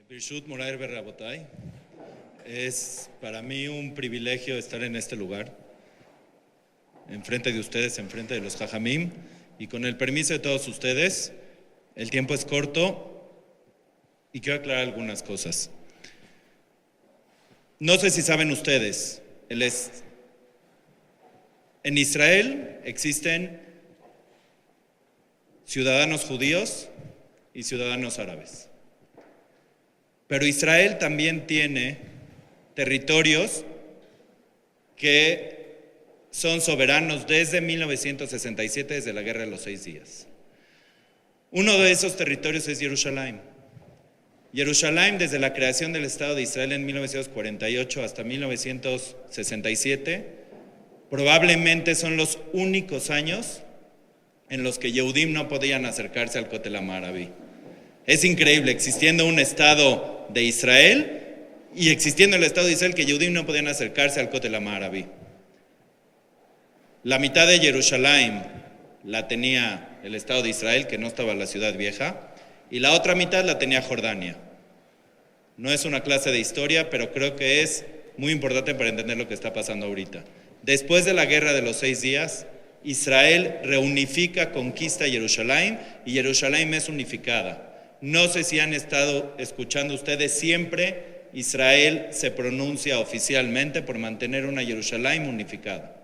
Birshut Moray Berrabotai, es para mí un privilegio estar en este lugar, enfrente de ustedes, enfrente de los Jajamim, y con el permiso de todos ustedes, el tiempo es corto y quiero aclarar algunas cosas. No sé si saben ustedes, en Israel existen ciudadanos judíos y ciudadanos árabes. Pero Israel también tiene territorios que son soberanos desde 1967, desde la Guerra de los 6 días. Uno de esos territorios es Jerusalén. Jerusalén, desde la creación del Estado de Israel en 1948 hasta 1967, probablemente son los únicos años en los que Yehudim no podían acercarse al Kotel HaMaaraví. Es increíble, existiendo un Estado de Israel y existiendo el Estado de Israel, que Yehudim no podían acercarse al Kotel HaMaaraví. La mitad de Jerusalén la tenía el Estado de Israel, que no estaba la ciudad vieja, y la otra mitad la tenía Jordania. No es una clase de historia, pero creo que es muy importante para entender lo que está pasando ahorita. Después de la Guerra de los 6 días, Israel reunifica, conquista Jerusalén y Jerusalén es unificada. No sé si han estado escuchando ustedes, siempre Israel se pronuncia oficialmente por mantener una Jerusalén unificada.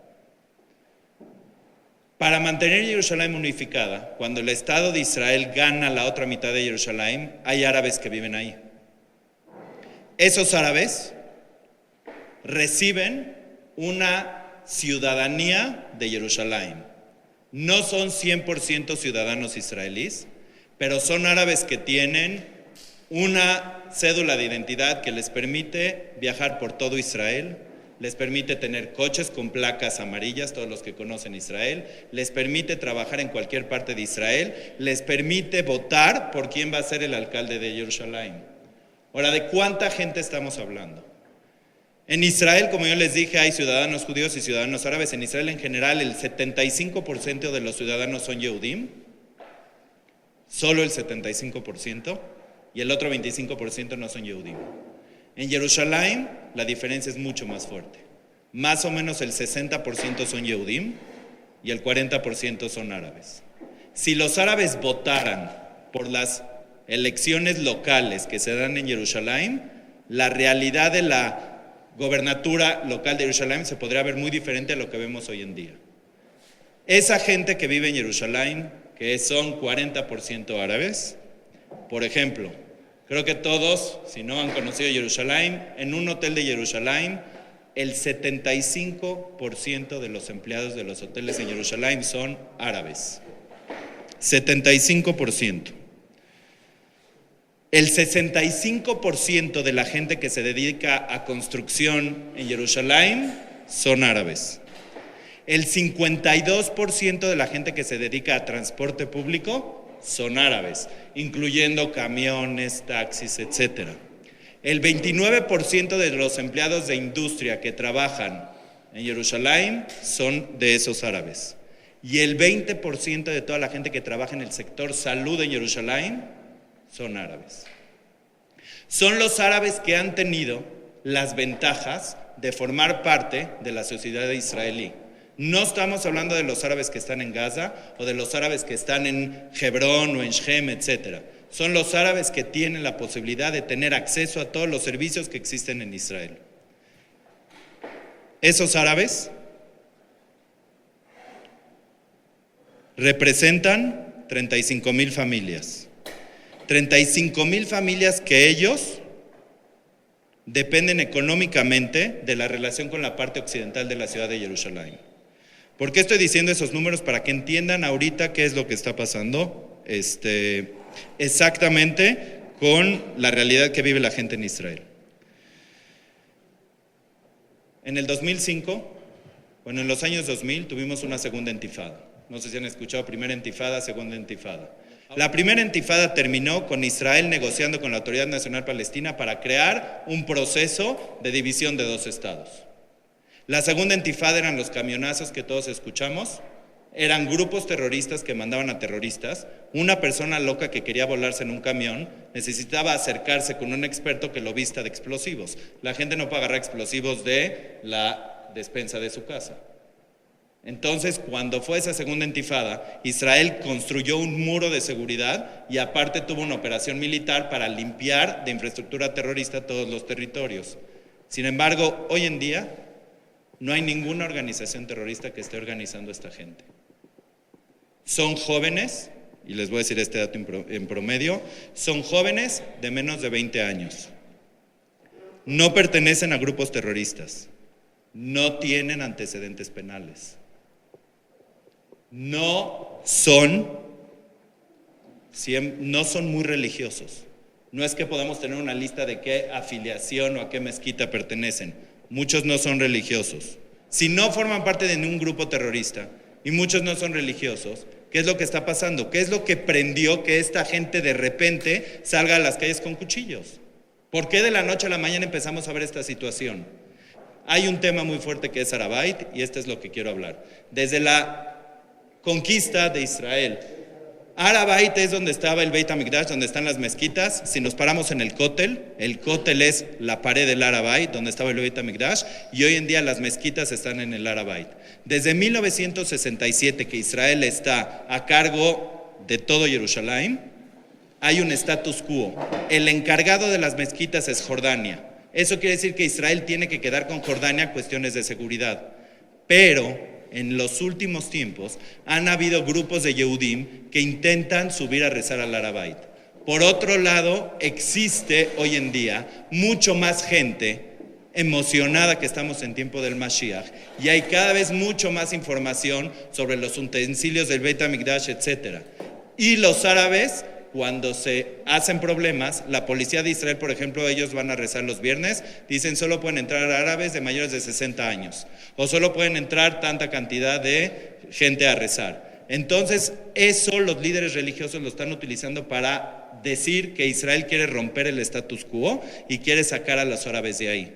Para mantener Jerusalén unificada, cuando el Estado de Israel gana la otra mitad de Jerusalén, hay árabes que viven ahí. Esos árabes reciben una ciudadanía de Jerusalén. No son 100% ciudadanos israelíes, pero son árabes que tienen una cédula de identidad que les permite viajar por todo Israel, les permite tener coches con placas amarillas, todos los que conocen Israel, les permite trabajar en cualquier parte de Israel, les permite votar por quién va a ser el alcalde de Jerusalén. Ahora, ¿de cuánta gente estamos hablando? En Israel, como yo les dije, hay ciudadanos judíos y ciudadanos árabes. En Israel en general, el 75% de los ciudadanos son Yehudim, solo el 75%, y el otro 25% no son Yehudim. En Jerusalén, la diferencia es mucho más fuerte. Más o menos el 60% son Yehudim y el 40% son árabes. Si los árabes votaran por las elecciones locales que se dan en Jerusalén, la realidad de la gobernatura local de Jerusalén se podría ver muy diferente a lo que vemos hoy en día. Esa gente que vive en Jerusalén, que son 40% árabes, por ejemplo, creo que todos, si no han conocido Jerusalén, en un hotel de Jerusalén, el 75% de los empleados de los hoteles en Jerusalén son árabes. 75%. El 65% de la gente que se dedica a construcción en Jerusalén son árabes. El 52% de la gente que se dedica a transporte público son árabes, incluyendo camiones, taxis, etc. El 29% de los empleados de industria que trabajan en Jerusalén son de esos árabes. Y el 20% de toda la gente que trabaja en el sector salud en Jerusalén son árabes. Son los árabes que han tenido las ventajas de formar parte de la sociedad israelí. No estamos hablando de los árabes que están en Gaza o de los árabes que están en Hebrón o en Shem, etc. Son los árabes que tienen la posibilidad de tener acceso a todos los servicios que existen en Israel. Esos árabes representan 35,000 familias. 35,000 familias que ellos dependen económicamente de la relación con la parte occidental de la ciudad de Jerusalén. ¿Por qué estoy diciendo esos números? Para que entiendan ahorita qué es lo que está pasando exactamente con la realidad que vive la gente en Israel. En el 2005, en los años 2000 tuvimos una segunda intifada. No sé si han escuchado primera intifada, segunda intifada. La primera intifada terminó con Israel negociando con la Autoridad Nacional Palestina para crear un proceso de división de 2 estados. La segunda intifada eran los camionazos que todos escuchamos eran grupos terroristas que mandaban a terroristas. Una persona loca que quería volarse en un camión necesitaba acercarse con un experto que lo vista de explosivos. La gente no puede agarrar explosivos de la despensa de su casa. Entonces, cuando fue esa segunda intifada, Israel construyó un muro de seguridad y aparte tuvo una operación militar para limpiar de infraestructura terrorista todos los territorios. Sin embargo, hoy en día no hay ninguna organización terrorista que esté organizando a esta gente. Son jóvenes, y les voy a decir este dato en promedio, son jóvenes de menos de 20 años. No pertenecen a grupos terroristas, no tienen antecedentes penales, no son muy religiosos. No es que podamos tener una lista de qué afiliación o a qué mezquita pertenecen. Muchos no son religiosos. Si no forman parte de ningún grupo terrorista y muchos no son religiosos, ¿qué es lo que está pasando? ¿Qué es lo que prendió que esta gente de repente salga a las calles con cuchillos? ¿Por qué de la noche a la mañana empezamos a ver esta situación? Hay un tema muy fuerte que es Har HaBayit y este es lo que quiero hablar. Desde la conquista de Israel, Har HaBayit es donde estaba el Beit HaMikdash, donde están las mezquitas. Si nos paramos en el Kotel es la pared del Har HaBayit, donde estaba el Beit HaMikdash, y hoy en día las mezquitas están en el Har HaBayit. Desde 1967 que Israel está a cargo de todo Jerusalén, hay un status quo. El encargado de las mezquitas es Jordania. Eso quiere decir que Israel tiene que quedar con Jordania cuestiones de seguridad. Pero en los últimos tiempos han habido grupos de Yehudim que intentan subir a rezar al Har HaBayit. Por otro lado, existe hoy en día mucho más gente emocionada que estamos en tiempo del Mashiach y hay cada vez mucho más información sobre los utensilios del Beit HaMikdash, etc. Y los árabes, cuando se hacen problemas, la policía de Israel, por ejemplo, ellos van a rezar los viernes, dicen solo pueden entrar árabes de mayores de 60 años o solo pueden entrar tanta cantidad de gente a rezar. Entonces, eso los líderes religiosos lo están utilizando para decir que Israel quiere romper el status quo y quiere sacar a los árabes de ahí.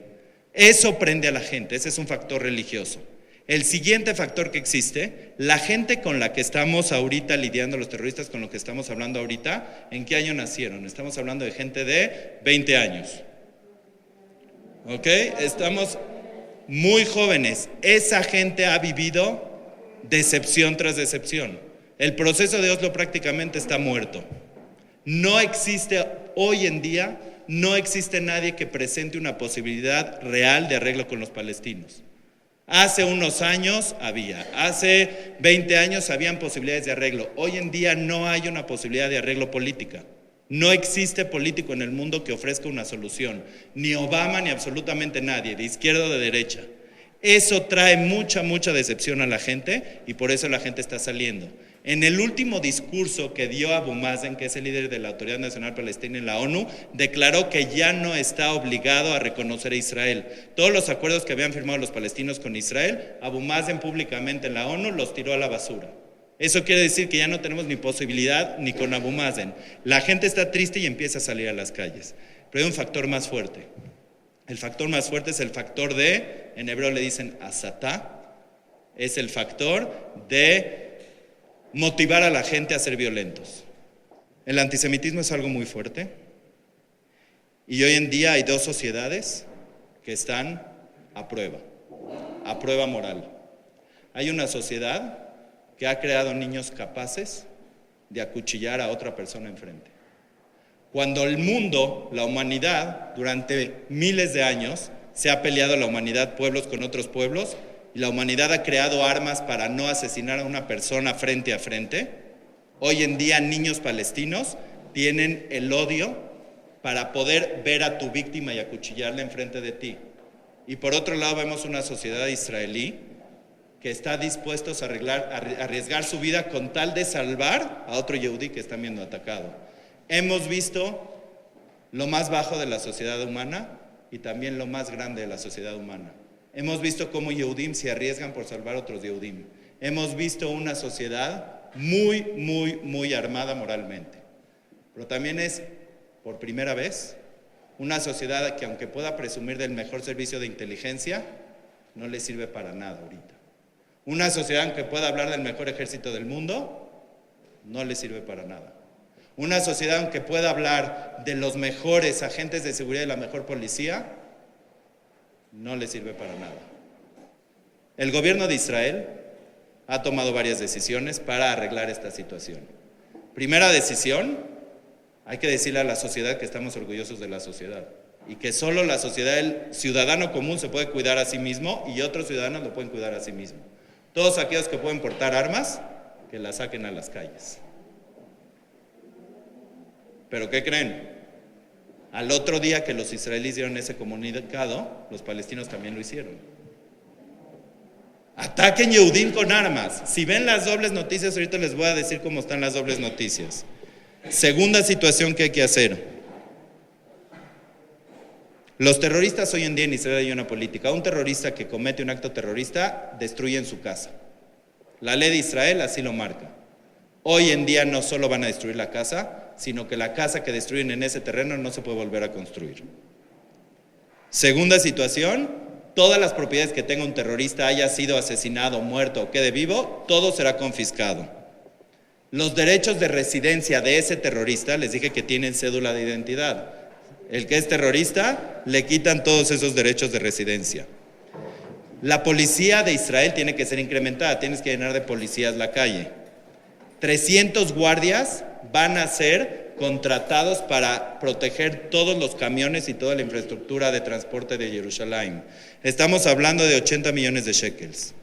Eso prende a la gente, ese es un factor religioso. El siguiente factor que existe, la gente con la que estamos ahorita lidiando, los terroristas con los que estamos hablando ahorita, ¿en qué año nacieron? Estamos hablando de gente de 20 años. ¿Ok? Estamos muy jóvenes. Esa gente ha vivido decepción tras decepción. El proceso de Oslo prácticamente está muerto. No existe hoy en día, no existe nadie que presente una posibilidad real de arreglo con los palestinos. Hace unos años hace 20 años habían posibilidades de arreglo. Hoy en día no hay una posibilidad de arreglo política. No existe político en el mundo que ofrezca una solución. Ni Obama ni absolutamente nadie, de izquierda o de derecha. Eso trae mucha decepción a la gente y por eso la gente está saliendo. En el último discurso que dio Abu Mazen, que es el líder de la Autoridad Nacional Palestina en la ONU, declaró que ya no está obligado a reconocer a Israel. Todos los acuerdos que habían firmado los palestinos con Israel, Abu Mazen públicamente en la ONU los tiró a la basura. Eso quiere decir que ya no tenemos ni posibilidad ni con Abu Mazen. La gente está triste y empieza a salir a las calles. Pero hay un factor más fuerte. El factor más fuerte es el factor de, en hebreo le dicen asatá, es el factor de motivar a la gente a ser violentos. El antisemitismo es algo muy fuerte y hoy en día hay dos sociedades que están a prueba moral. Hay una sociedad que ha creado niños capaces de acuchillar a otra persona enfrente. Cuando el mundo, la humanidad, durante miles de años, se ha peleado la humanidad, pueblos con otros pueblos, y la humanidad ha creado armas para no asesinar a una persona frente a frente, hoy en día niños palestinos tienen el odio para poder ver a tu víctima y acuchillarla enfrente de ti. Y por otro lado vemos una sociedad israelí que está dispuesto a arriesgar su vida con tal de salvar a otro yehudí que está siendo atacado. Hemos visto lo más bajo de la sociedad humana y también lo más grande de la sociedad humana. Hemos visto cómo Yehudim se arriesgan por salvar a otros Yehudim. Hemos visto una sociedad muy armada moralmente. Pero también es, por primera vez, una sociedad que aunque pueda presumir del mejor servicio de inteligencia, no le sirve para nada ahorita. Una sociedad que pueda hablar del mejor ejército del mundo, no le sirve para nada. Una sociedad que pueda hablar de los mejores agentes de seguridad y la mejor policía, no le sirve para nada. El gobierno de Israel ha tomado varias decisiones para arreglar esta situación. Primera decisión, hay que decirle a la sociedad que estamos orgullosos de la sociedad y que solo la sociedad, el ciudadano común se puede cuidar a sí mismo y otros ciudadanos lo pueden cuidar a sí mismo. Todos aquellos que pueden portar armas, que las saquen a las calles. ¿Pero qué creen? Al otro día que los israelíes dieron ese comunicado, los palestinos también lo hicieron. Ataquen Yehudim con armas. Si ven las dobles noticias, ahorita les voy a decir cómo están las dobles noticias. Segunda situación que hay que hacer. Los terroristas hoy en día en Israel hay una política. Un terrorista que comete un acto terrorista destruye en su casa. La ley de Israel así lo marca. Hoy en día no solo van a destruir la casa, sino que la casa que destruyen en ese terreno no se puede volver a construir. Segunda situación, todas las propiedades que tenga un terrorista, haya sido asesinado, muerto o quede vivo, todo será confiscado. Los derechos de residencia de ese terrorista, les dije que tienen cédula de identidad. El que es terrorista, le quitan todos esos derechos de residencia. La policía de Israel tiene que ser incrementada, tienes que llenar de policías la calle. 300 guardias van a ser contratados para proteger todos los camiones y toda la infraestructura de transporte de Jerusalén. Estamos hablando de 80 millones de shekels.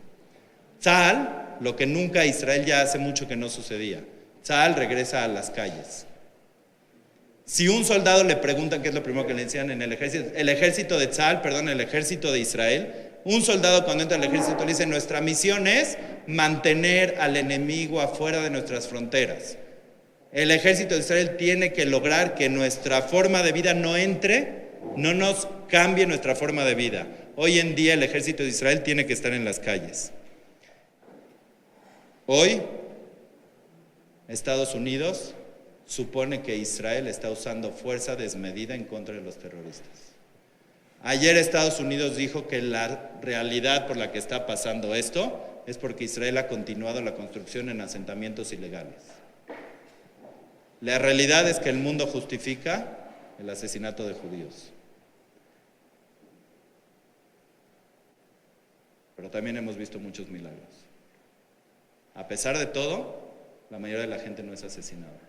Tzahal, lo que nunca Israel ya hace mucho que no sucedía. Tzahal regresa a las calles. Si un soldado le preguntan qué es lo primero que le enseñan en el ejército de Tzahal, el ejército de Israel, un soldado cuando entra al ejército le dice: nuestra misión es mantener al enemigo afuera de nuestras fronteras. El ejército de Israel tiene que lograr que nuestra forma de vida no entre, no nos cambie nuestra forma de vida. Hoy en día el ejército de Israel tiene que estar en las calles. Hoy, Estados Unidos supone que Israel está usando fuerza desmedida en contra de los terroristas. Ayer Estados Unidos dijo que la realidad por la que está pasando esto es porque Israel ha continuado la construcción en asentamientos ilegales. La realidad es que el mundo justifica el asesinato de judíos. Pero también hemos visto muchos milagros. A pesar de todo, la mayoría de la gente no es asesinada.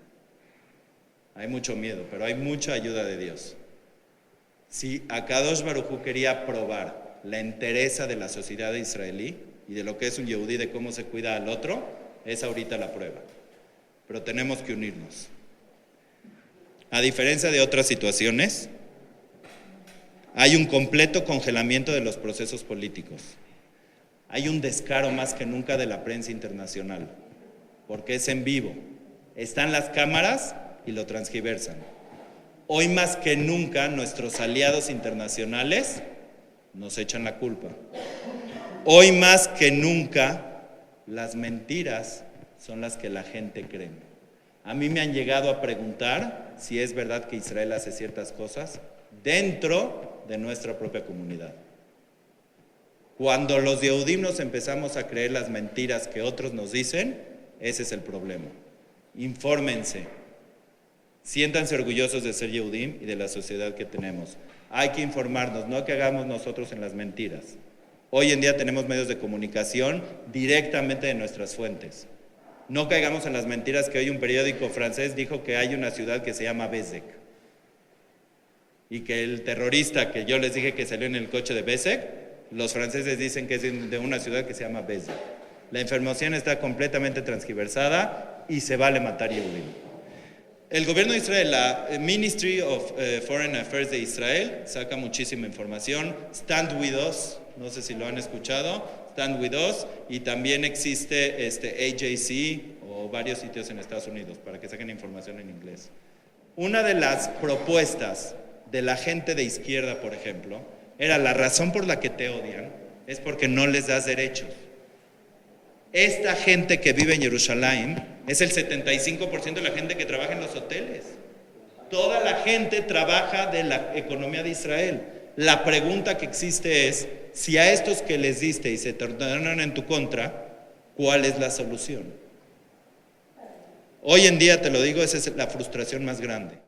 Hay mucho miedo, pero hay mucha ayuda de Dios. Si Akadosh Baruj Hu quería probar la entereza de la sociedad israelí y de lo que es un yehudí, de cómo se cuida al otro, es ahorita la prueba. Pero tenemos que unirnos. A diferencia de otras situaciones, hay un completo congelamiento de los procesos políticos. Hay un descaro más que nunca de la prensa internacional, porque es en vivo. Están las cámaras y lo transgiversan. Hoy más que nunca nuestros aliados internacionales nos echan la culpa. Hoy más que nunca las mentiras son las que la gente cree. A mí me han llegado a preguntar si es verdad que Israel hace ciertas cosas dentro de nuestra propia comunidad. Cuando los Yehudim nos empezamos a creer las mentiras que otros nos dicen, ese es el problema. Infórmense. Siéntanse orgullosos de ser Yehudim y de la sociedad que tenemos. Hay que informarnos, no que hagamos nosotros en las mentiras. Hoy en día tenemos medios de comunicación directamente de nuestras fuentes. No caigamos en las mentiras que hoy un periódico francés dijo que hay una ciudad que se llama Bezek. Y que el terrorista que yo les dije que salió en el coche de Bezek, los franceses dicen que es de una ciudad que se llama Bezek. La información está completamente transgiversada y se vale matar Yehudim. El gobierno de Israel, la Ministry of Foreign Affairs de Israel, saca muchísima información. Stand With Us, no sé si lo han escuchado, Stand With Us, y también existe AJC o varios sitios en Estados Unidos para que saquen información en inglés. Una de las propuestas de la gente de izquierda, por ejemplo, era: la razón por la que te odian es porque no les das derechos. Esta gente que vive en Jerusalén es el 75% de la gente que trabaja en los hoteles. Toda la gente trabaja de la economía de Israel. La pregunta que existe es: si a estos que les diste y se tornaron en tu contra, ¿Cuál es la solución? Hoy en día, te lo digo, esa es la frustración más grande.